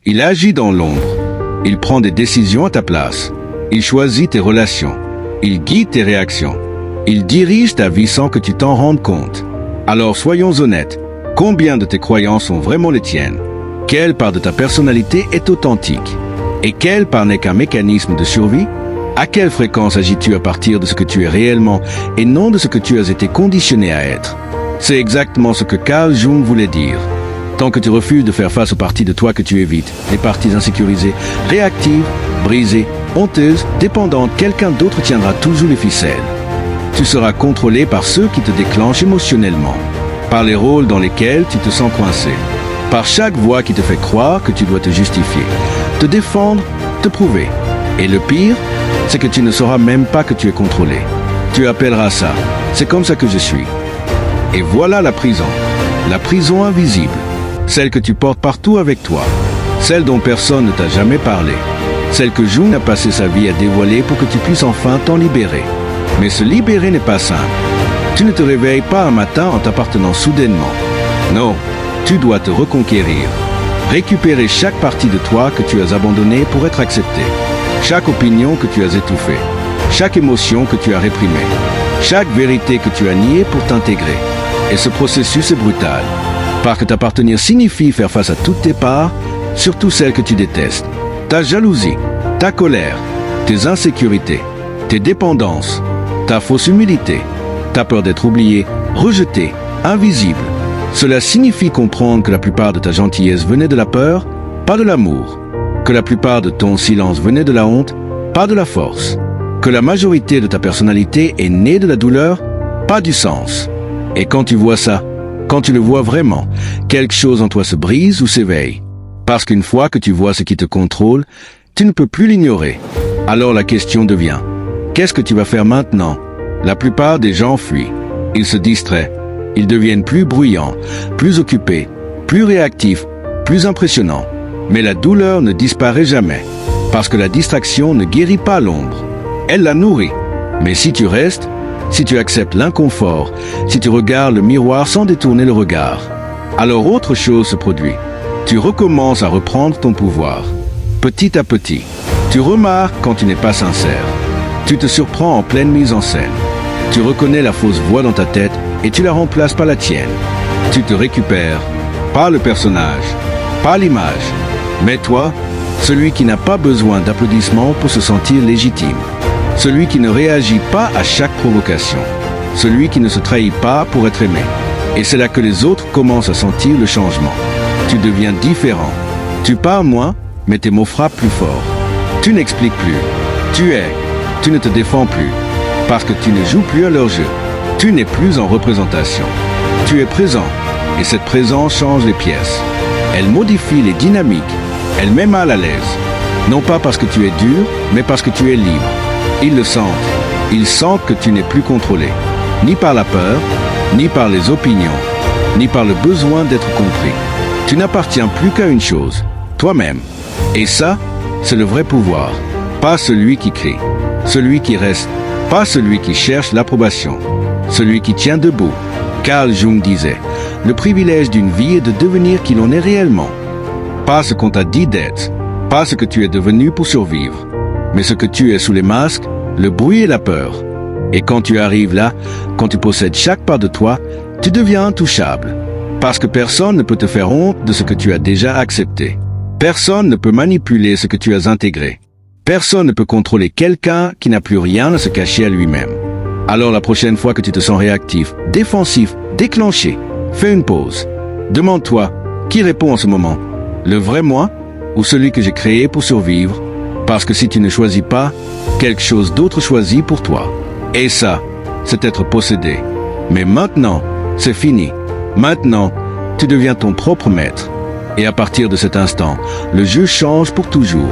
Il agit dans l'ombre. Il prend des décisions à ta place. Il choisit tes relations. Il guide tes réactions. Il dirige ta vie sans que tu t'en rendes compte. Alors soyons honnêtes. Combien de tes croyances sont vraiment les tiennes? Quelle part de ta personnalité est authentique? Et quelle part n'est qu'un mécanisme de survie? À quelle fréquence agis-tu à partir de ce que tu es réellement et non de ce que tu as été conditionné à être? C'est exactement ce que Carl Jung voulait dire. Tant que tu refuses de faire face aux parties de toi que tu évites, les parties insécurisées, réactives, brisées, honteuses, dépendantes, quelqu'un d'autre tiendra toujours les ficelles. Tu seras contrôlé par ceux qui te déclenchent émotionnellement, par les rôles dans lesquels tu te sens coincé, par chaque voix qui te fait croire que tu dois te justifier, te défendre, te prouver. Et le pire, c'est que tu ne sauras même pas que tu es contrôlé. Tu appelleras ça « c'est comme ça que je suis ». Et voilà la prison invisible, celle que tu portes partout avec toi, celle dont personne ne t'a jamais parlé, celle que Jung a passé sa vie à dévoiler pour que tu puisses enfin t'en libérer. Mais se libérer n'est pas simple. Tu ne te réveilles pas un matin en t'appartenant soudainement. Non, tu dois te reconquérir. Récupérer chaque partie de toi que tu as abandonnée pour être accepté. Chaque opinion que tu as étouffée. Chaque émotion que tu as réprimée. Chaque vérité que tu as niée pour t'intégrer. Et ce processus est brutal. Parce que t'appartenir signifie faire face à toutes tes parts, surtout celles que tu détestes. Ta jalousie, ta colère, tes insécurités, tes dépendances, ta fausse humilité, ta peur d'être oublié, rejeté, invisible. Cela signifie comprendre que la plupart de ta gentillesse venait de la peur, pas de l'amour. Que la plupart de ton silence venait de la honte, pas de la force. Que la majorité de ta personnalité est née de la douleur, pas du sens. Et quand tu vois ça, quand tu le vois vraiment, quelque chose en toi se brise ou s'éveille. Parce qu'une fois que tu vois ce qui te contrôle, tu ne peux plus l'ignorer. Alors la question devient, qu'est-ce que tu vas faire maintenant? La plupart des gens fuient. Ils se distraient. Ils deviennent plus bruyants, plus occupés, plus réactifs, plus impressionnants. Mais la douleur ne disparaît jamais. Parce que la distraction ne guérit pas l'ombre. Elle la nourrit. Mais si tu restes, si tu acceptes l'inconfort, si tu regardes le miroir sans détourner le regard, alors autre chose se produit. Tu recommences à reprendre ton pouvoir. Petit à petit, tu remarques quand tu n'es pas sincère. Tu te surprends en pleine mise en scène. Tu reconnais la fausse voix dans ta tête et tu la remplaces par la tienne. Tu te récupères, pas le personnage, pas l'image, mais toi, celui qui n'a pas besoin d'applaudissements pour se sentir légitime. Celui qui ne réagit pas à chaque provocation. Celui qui ne se trahit pas pour être aimé. Et c'est là que les autres commencent à sentir le changement. Tu deviens différent. Tu parles moins, mais tes mots frappent plus fort. Tu n'expliques plus. Tu es. Tu ne te défends plus. Parce que tu ne joues plus à leur jeu. Tu n'es plus en représentation. Tu es présent. Et cette présence change les pièces. Elle modifie les dynamiques. Elle met mal à l'aise. Non pas parce que tu es dur, mais parce que tu es libre. Ils le sentent. Ils sentent que tu n'es plus contrôlé. Ni par la peur, ni par les opinions, ni par le besoin d'être compris. Tu n'appartiens plus qu'à une chose, toi-même. Et ça, c'est le vrai pouvoir. Pas celui qui crie. Celui qui reste. Pas celui qui cherche l'approbation. Celui qui tient debout. Carl Jung disait, le privilège d'une vie est de devenir qui l'on est réellement. Pas ce qu'on t'a dit d'être. Pas ce que tu es devenu pour survivre. Mais ce que tu es sous les masques, le bruit et la peur. Et quand tu arrives là, quand tu possèdes chaque part de toi, tu deviens intouchable. Parce que personne ne peut te faire honte de ce que tu as déjà accepté. Personne ne peut manipuler ce que tu as intégré. Personne ne peut contrôler quelqu'un qui n'a plus rien à se cacher à lui-même. Alors la prochaine fois que tu te sens réactif, défensif, déclenché, fais une pause. Demande-toi, qui répond en ce moment? Le vrai moi ou celui que j'ai créé pour survivre? Parce que si tu ne choisis pas, quelque chose d'autre choisit pour toi. Et ça, c'est être possédé. Mais maintenant, c'est fini. Maintenant, tu deviens ton propre maître. Et à partir de cet instant, le jeu change pour toujours.